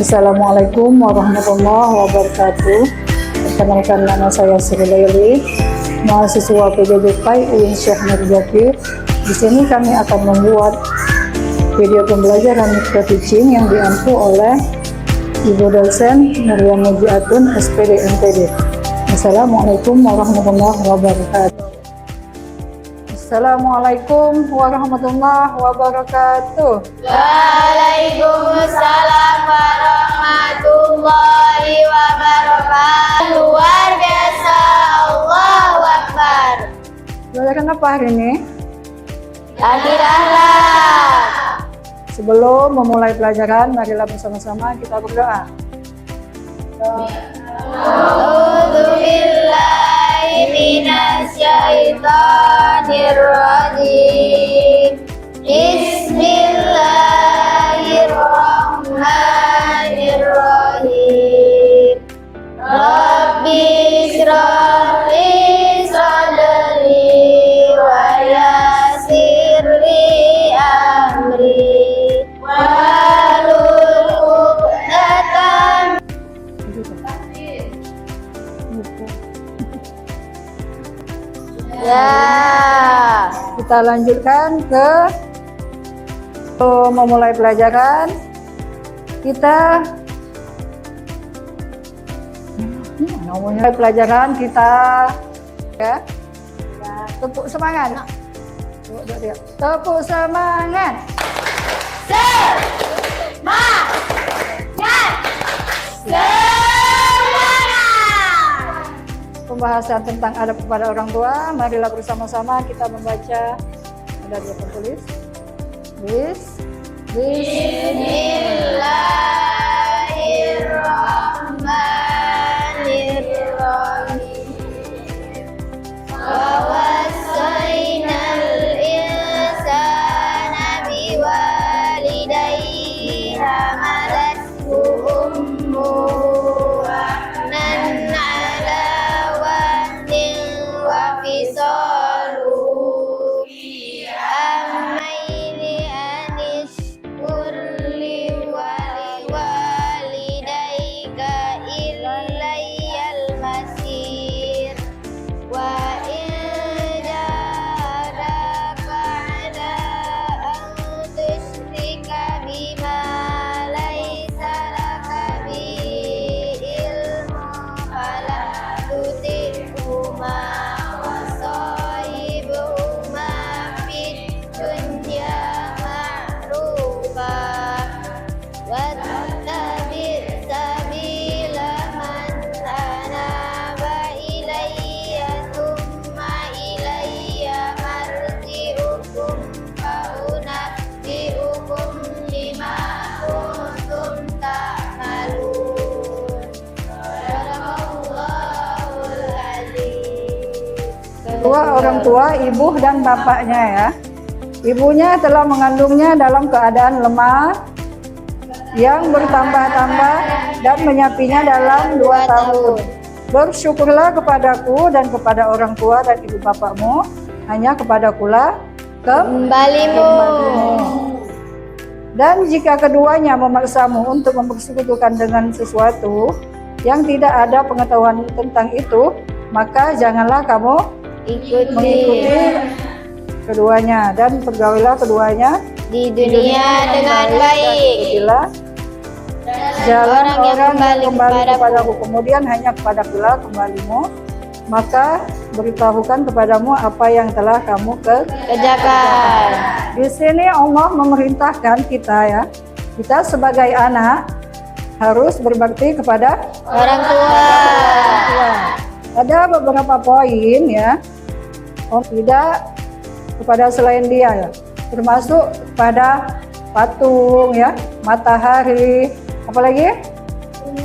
Assalamualaikum warahmatullahi wabarakatuh. Perkenalkan, nama saya Sri Laili, mahasiswa PJJ PAI UIN Syekh Nur Zakir. Di sini kami akan membuat video pembelajaran micro teaching yang diampu oleh Ibu dosen Maryam Mujiatun, SPD MPD. Assalamualaikum warahmatullahi wabarakatuh. Assalamualaikum warahmatullahi wabarakatuh. Waalaikumsalam warahmatullahi wabarakatuh. Luar biasa, Allahu Akbar. Belajarkan apa hari ini? Akhirat. Sebelum memulai pelajaran, marilah bersama-sama kita berdoa. A'udzubillahi minasyaitonir rajim. Bismillahirrahmanirrahim. Rabbi shrah li sadri wa yassir li amri wahlul 'uqdatam. Ya, Kita lanjutkan ke memulai pelajaran. Kita memulai pelajaran kita ya. Tepuk semangat. Tepuk semangat. Pembahasan tentang adab kepada orang tua. Marilah bersama-sama kita membaca. Ada dua tertulis. Bismillahirrahmanirrahim. Wa wassaynal insana biwalidayhi hamalathu ummuhu wahnan ala wahnin wa fisaluhu fi amaini an ishkur li walidayka ilayyal masir. Wa in jahadaka ala an tusyrika bima laysa laka bihi ilmun fala tuti'huma wa sahibuhuma fid dunya ma'rufa wattabi' sabila man anaba ilayya thumma ilayya marji'ukum fa unabbi'ukum bima kuntum ta'malun. Sadaqallahul azim. Kedua orang tua, ibu dan bapaknya ya. Ibunya telah mengandungnya dalam keadaan lemah yang bertambah-tambah dan menyapinya dalam 2 tahun. Bersyukurlah kepadaku dan kepada orang tua dan ibu bapakmu, hanya kepadakulah Kembalimu. Dan jika keduanya memaksamu untuk mempersekutukan dengan sesuatu yang tidak ada pengetahuan tentang itu, maka janganlah kamu mengikuti keduanya, dan pergaulilah keduanya di dunia dengan baik. Ikutilah jalan Orang yang kembali kepadaku. kepadaku, kemudian hanya kepadakulah kembalimu, maka beritahukan kepadamu apa yang telah kamu Kerjakan. Di sini Allah memerintahkan kita ya, kita sebagai anak harus berbakti kepada Orang tua. tua. Ada beberapa poin ya, tidak kepada selain dia ya, termasuk pada patung ya, matahari, apalagi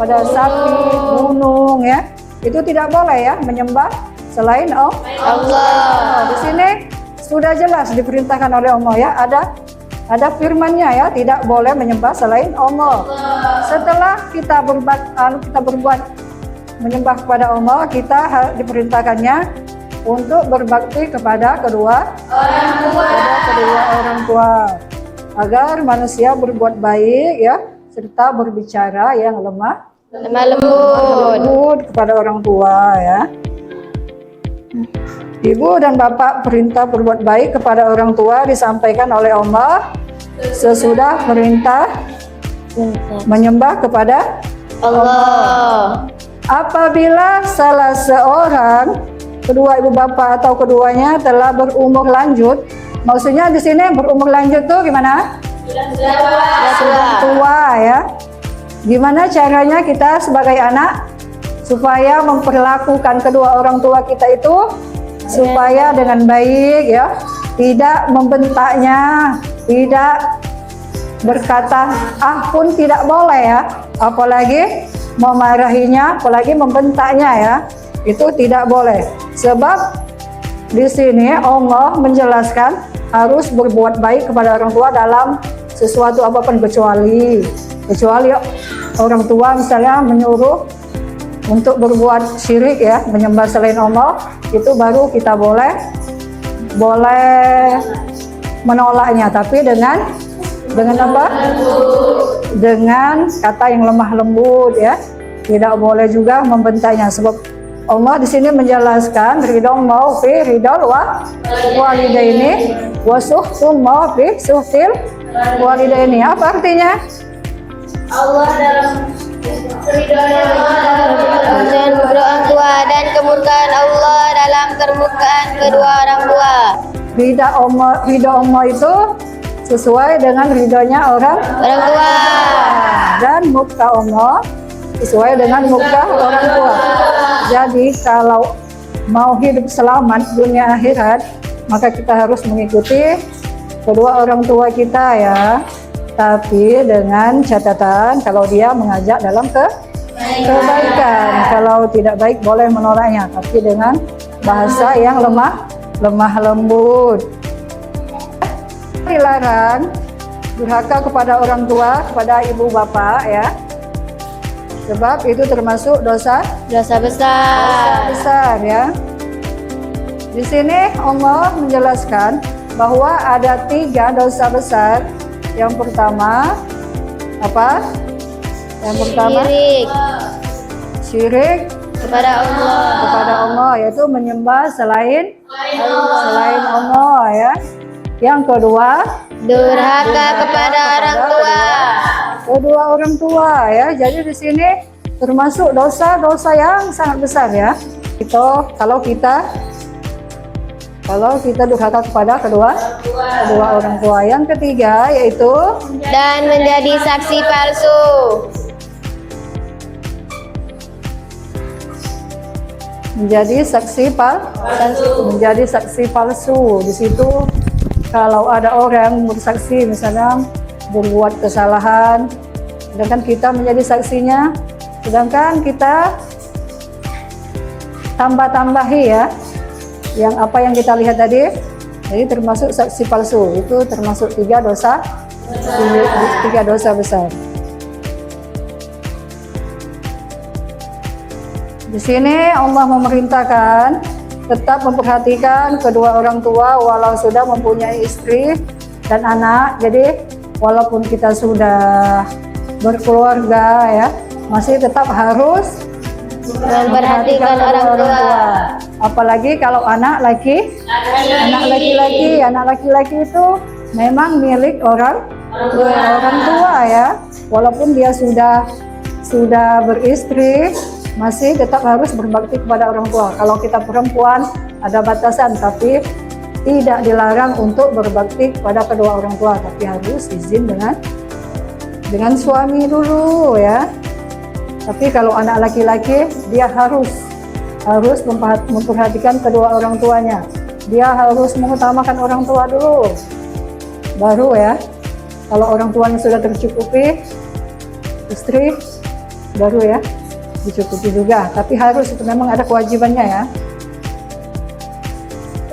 pada sapi, gunung ya, itu tidak boleh ya menyembah selain Allah. Di sini sudah jelas diperintahkan oleh Allah ya, ada firman-Nya ya, tidak boleh menyembah selain Allah. Setelah kita berbuat menyembah kepada Allah, kita diperintahkannya untuk berbakti kepada kedua orang tua, agar manusia berbuat baik ya, serta berbicara yang lemah lembut. lembut kepada orang tua ya. Ibu dan bapak perintah berbuat baik kepada orang tua disampaikan oleh Allah sesudah perintah menyembah kepada Allah. apabila salah seorang, kedua ibu bapak atau keduanya telah berumur lanjut. Maksudnya di sini berumur lanjut tuh gimana? Sudah tua ya. Gimana caranya kita sebagai anak supaya memperlakukan kedua orang tua kita itu supaya dengan baik ya, tidak membentaknya, tidak berkata ah pun tidak boleh ya, apalagi memarahinya, apalagi membentaknya ya, itu tidak boleh. Sebab di sini Allah menjelaskan harus berbuat baik kepada orang tua dalam sesuatu apapun, kecuali orang tua misalnya menyuruh untuk berbuat syirik ya, menyembah selain Allah, itu baru kita boleh menolaknya, tapi dengan apa? Dengan kata yang lemah lembut ya. Tidak boleh juga membentaknya, sebab Allah di sini menjelaskan ridho mau fi ridho walidaini wa suhtum mau fi suhtil walidaini. Apa artinya? Allah dalam keridhaan kedua orang tua dan kemurkaan Allah dalam kemurkaan kedua orang tua. Ridho Allah itu sesuai dengan ridhonya orang tua, dan murka Allah sesuai dengan murka orang tua. Jadi kalau mau hidup selamat dunia akhirat, maka kita harus mengikuti kedua orang tua kita ya. Tapi dengan catatan kalau dia mengajak dalam kebaikan. Kalau tidak baik boleh menolaknya, tapi dengan bahasa yang lemah lembut. Dilarang durhaka kepada orang tua, kepada ibu bapak ya. Sebab itu termasuk dosa besar ya. Di sini Allah menjelaskan bahwa ada 3 dosa besar. Yang pertama apa? Yang pertama syirik kepada Allah, yaitu menyembah selain Allah ya. Yang kedua durhaka kepada orang tua. Kedua orang tua ya. Jadi di sini termasuk dosa-dosa yang sangat besar ya. Itu kalau kita durhaka kepada kedua orang tua. Yang ketiga yaitu dan menjadi saksi palsu. Menjadi saksi palsu. Di situ kalau ada orang bersaksi misalnya berbuat kesalahan, sedangkan kita menjadi saksinya, sedangkan kita tambah-tambahi ya, yang apa yang kita lihat tadi, jadi termasuk saksi palsu. Itu termasuk 3 dosa besar. Di sini Allah memerintahkan tetap memperhatikan kedua orang tua walau sudah mempunyai istri dan anak. Jadi walaupun kita sudah berkeluarga ya, masih tetap harus memperhatikan orang tua. Apalagi kalau anak laki-laki itu memang milik orang tua ya. Walaupun dia sudah beristri, masih tetap harus berbakti kepada orang tua. Kalau kita perempuan ada batasan, tapi tidak dilarang untuk berbakti kepada kedua orang tua, tapi harus izin dengan suami dulu ya. Tapi kalau anak laki-laki, dia harus memperhatikan kedua orang tuanya. Dia harus mengutamakan orang tua dulu, baru ya. Kalau orang tuanya sudah tercukupi, istri baru ya dicukupi juga. Tapi harus, itu memang ada kewajibannya ya.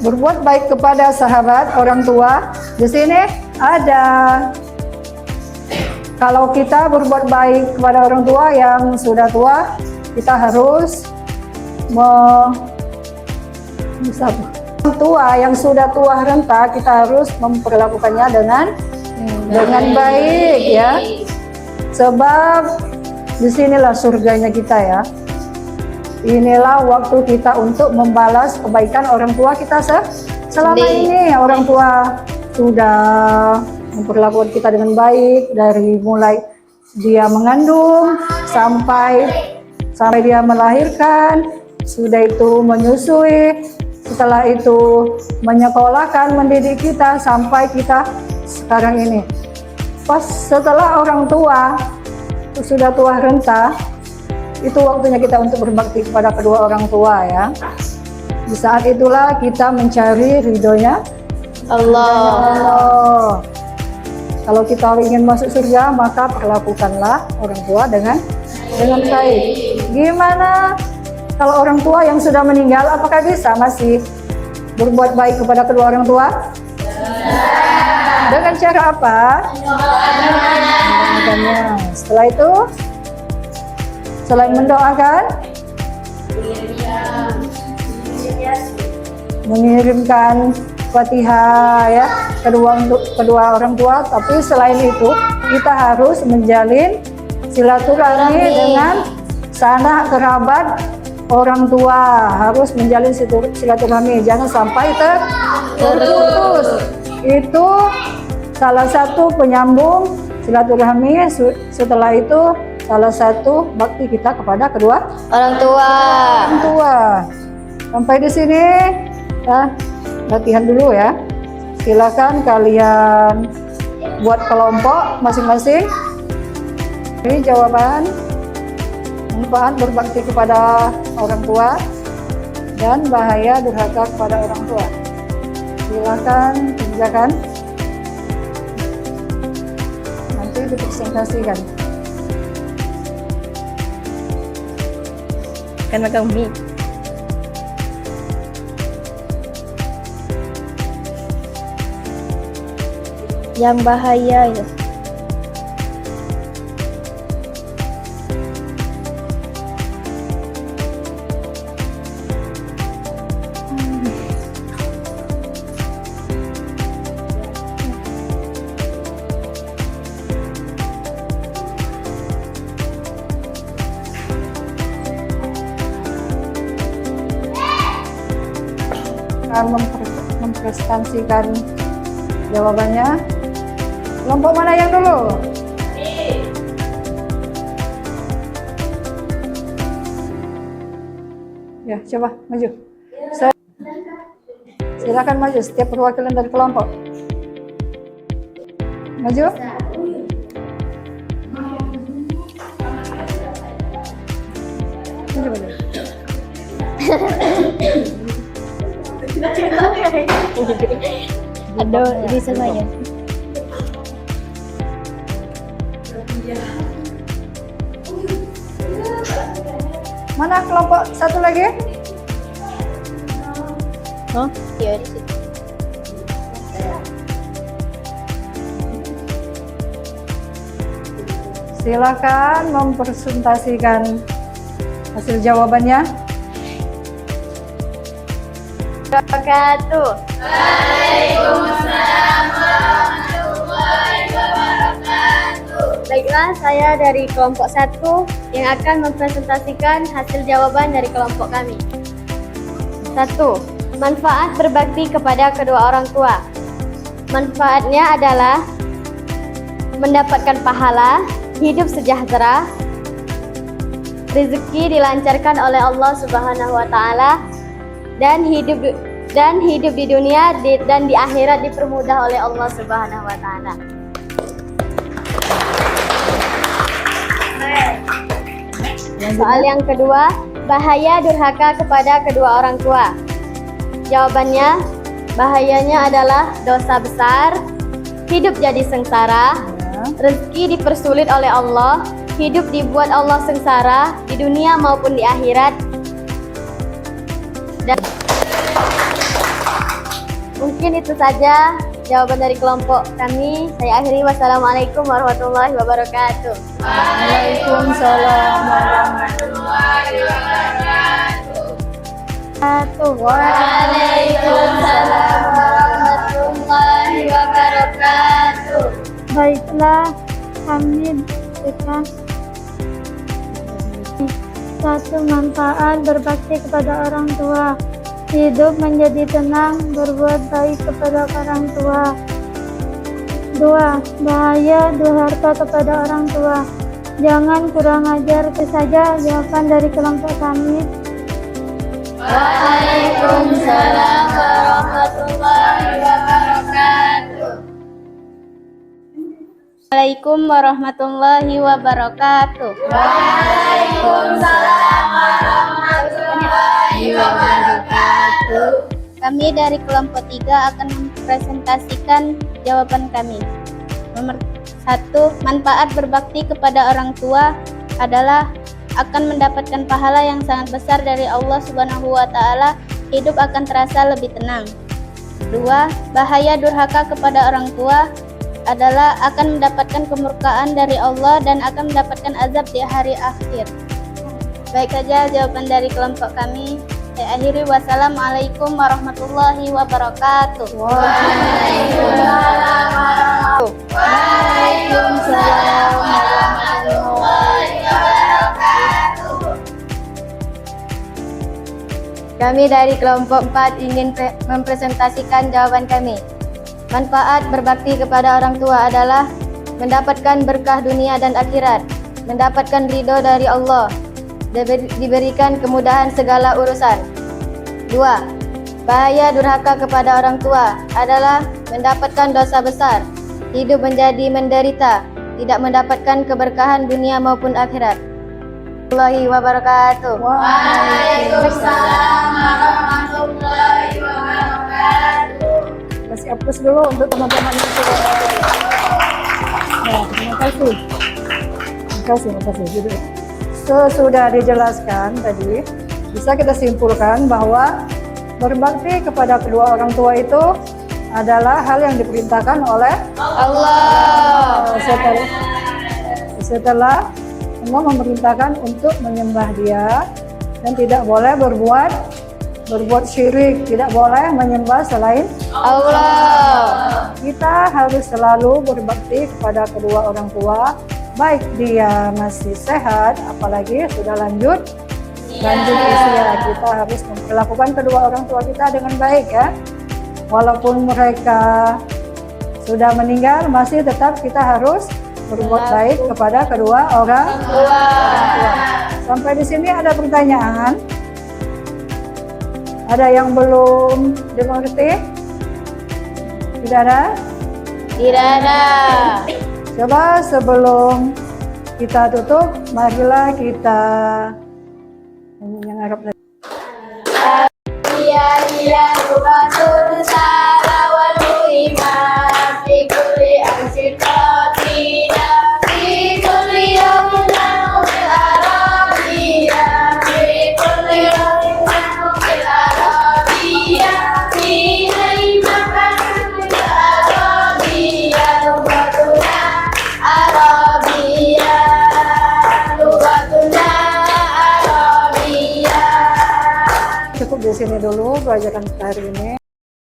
Berbuat baik kepada sahabat orang tua. Di sini ada, kalau kita berbuat baik kepada orang tua yang sudah tua, kita harus yang sudah tua renta, kita harus memperlakukannya dengan baik ya. Sebab disinilah surganya kita ya. Inilah waktu kita untuk membalas kebaikan orang tua kita selama ini. Orang tua sudah memperlakukan kita dengan baik dari mulai dia mengandung sampai dia melahirkan, sudah itu menyusui, setelah itu menyekolahkan, mendidik kita sampai kita sekarang ini. Pas setelah orang tua sudah tua renta, itu waktunya kita untuk berbakti kepada kedua orang tua ya. Di saat itulah kita mencari ridhonya Allah. Kalau kita ingin masuk surga, maka perlakukanlah orang tua dengan baik. Gimana kalau orang tua yang sudah meninggal, apakah bisa masih berbuat baik kepada kedua orang tua? Dengan cara apa? Mendoakannya. Setelah itu, selain mendoakan, mengirimkan Fatihah ya kedua orang tua. Tapi selain itu, kita harus menjalin silaturahmi dengan sanak kerabat orang tua. Harus menjalin silaturahmi, jangan sampai terputus. Itu salah satu penyambung silaturahmi. Setelah itu salah satu bakti kita kepada kedua orang tua. Sampai di sini ya, latihan dulu ya. Silakan kalian buat kelompok masing-masing. Ini jawaban manfaat berbakti kepada orang tua dan bahaya durhaka kepada orang tua. Silakan kerjakan. Nanti dipresentasikan. Kan makan mie. Yang bahaya ya. Mempresentasikan jawabannya. Kelompok mana yang dulu? Ya, coba maju. Silakan maju setiap perwakilan dari kelompok. Maju. Maju, maju. Aduh, ini semuanya. Mana kelompok satu lagi? Oh, iya di situ. Silakan mempresentasikan hasil jawabannya. Wabarakatuh. Baiklah, saya dari kelompok 1 yang akan mempresentasikan hasil jawaban dari kelompok kami. 1. Manfaat berbakti kepada kedua orang tua. Manfaatnya adalah mendapatkan pahala, hidup sejahtera, rezeki dilancarkan oleh Allah Subhanahu wa taala, dan hidup di dunia dan di akhirat dipermudah oleh Allah Subhanahu wa taala. Soal yang kedua, bahaya durhaka kepada kedua orang tua. Jawabannya, bahayanya adalah dosa besar, hidup jadi sengsara, rezeki dipersulit oleh Allah, hidup dibuat Allah sengsara di dunia maupun di akhirat. Dan mungkin itu saja jawaban dari kelompok kami. Saya akhiri. Wassalamualaikum warahmatullahi wabarakatuh. Waalaikumsalam warahmatullahi wabarakatuh. Waalaikumsalam warahmatullahi wabarakatuh. Baiklah, kami perhatikan. Satu, manfaat berbakti kepada orang tua. Hidup menjadi tenang, berbuat baik kepada orang tua. 2. Bahaya durhaka kepada orang tua. Jangan kurang ajar. Itu saja jawaban dari kelompok kami. Waalaikumsalam warahmatullahi wabarakatuh. Waalaikumsalam warahmatullahi wabarakatuh. Waalaikumsalam warahmatullahi wabarakatuh. Kami dari kelompok 3 akan mempresentasikan jawaban kami. Nomor 1, manfaat berbakti kepada orang tua adalah akan mendapatkan pahala yang sangat besar dari Allah Subhanahu wa taala. Hidup akan terasa lebih tenang. 2, bahaya durhaka kepada orang tua adalah akan mendapatkan kemurkaan dari Allah dan akan mendapatkan azab di hari akhir. Baik saja jawaban dari kelompok kami. Saya akhiri, wassalamualaikum warahmatullahi wabarakatuh. Waalaikumsalam warahmatullahi wabarakatuh. Kami dari kelompok 4 ingin mempresentasikan jawaban kami. Manfaat berbakti kepada orang tua adalah mendapatkan berkah dunia dan akhirat, mendapatkan ridho dari Allah, diberikan kemudahan segala urusan. 2. Bahaya durhaka kepada orang tua adalah mendapatkan dosa besar, hidup menjadi menderita, tidak mendapatkan keberkahan dunia maupun akhirat. Warahmatullahi wabarakatuh. Waalaikumsalam warahmatullahi wabarakatuh. Kasih aplaus dulu untuk teman-teman yang sudah. Nah, terima kasih. Terima kasih. Jadi, sudah dijelaskan tadi, bisa kita simpulkan bahwa berbakti kepada kedua orang tua itu adalah hal yang diperintahkan oleh Allah. Setelah Allah memerintahkan untuk menyembah Dia dan tidak boleh berbuat syirik, tidak boleh menyembah selain Allah. Kita harus selalu berbakti kepada kedua orang tua, baik dia masih sehat, apalagi sudah lanjut usia. Kita harus memperlakukan kedua orang tua kita dengan baik ya. Walaupun mereka sudah meninggal, masih tetap kita harus berbuat baik kepada kedua orang tua. Sampai di sini ada pertanyaan? Ada yang belum dimengerti? Tidak ada? Tidak ada. Coba sebelum kita tutup, marilah kita mengarap lagi. Iya rubatul salawatu imam fi kulli ansiqatina fi kulli yawmin nahnu fil arabiyya fi kulli yawmin nahnu fil arabiyya fi naimakan fil arabiyya rubatuna arabiyya rubatuna arabiyya. Cukup di sini dulu pelajaran kita hari ini.